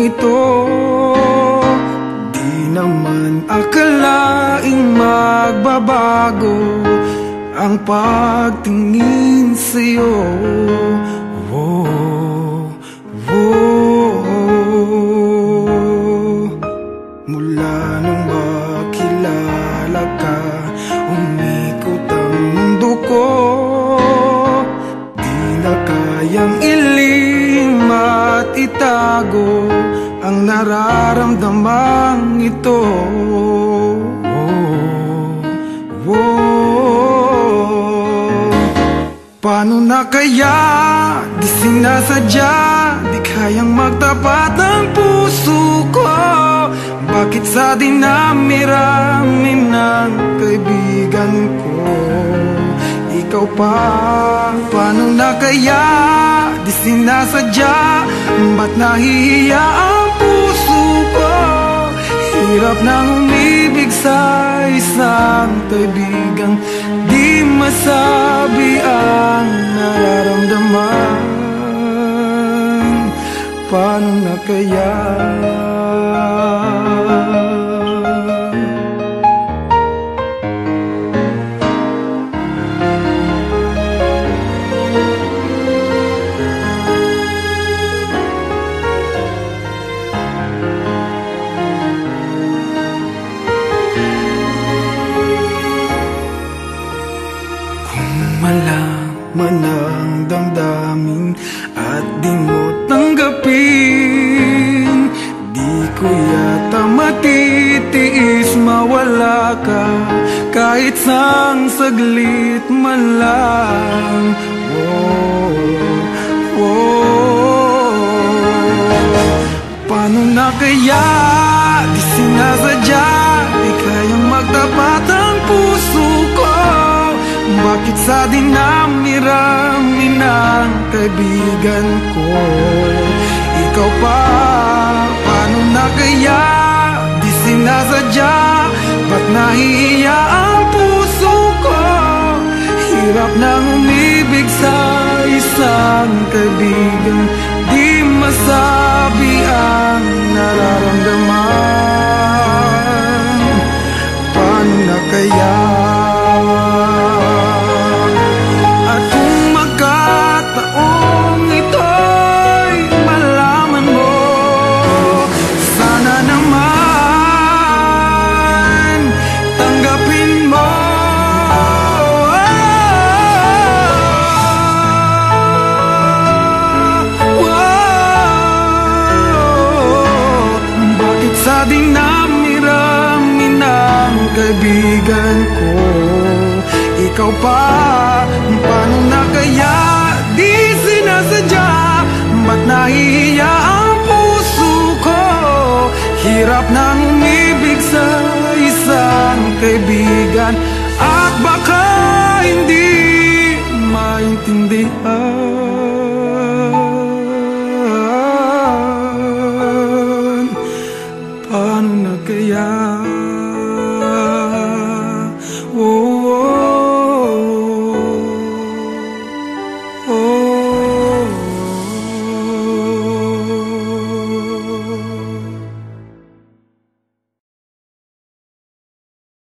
ito. Di naman akalaing magbabago ang pagtingin sa'yo. Mula nung makilala ka, umikot ang mundo ko. Di na kayang ilim at itago ang nararamdamang ito. Paano na kaya? Di sinasadya, di kayang magtapat ng puso ko. Bakit sa dinami-rami ng kaibigan ko, ikaw pa? Paano na kaya? Di sinasadya, ba't nahihiya ang puso ko? Hirap nang umibig sa isang kaibigan, di masabi ang nararamdaman. Paano na kaya? Malaman ang damdamin at di mo tanggapin, di ko yata matitiis mawala ka kahit sang saglit man lang. Paano na kaya? Di sinasadya, di kayang magtapat ang puso ko. Bakit sa dinami-rami ng kaibigan ko, ikaw pa? Paano na kaya? Di sinasadya, ba't nahihiya ang puso ko? Hirap nang umibig sa isang kaibigan, di masabi ang nararamdaman. Paano na kaya? Sa dinami-rami ng kaibigan ko, ikaw pa? Paano na kaya? Di sinasadya, ba't nahihiya ang puso ko? Hirap nang umibig sa isang kaibigan, at baka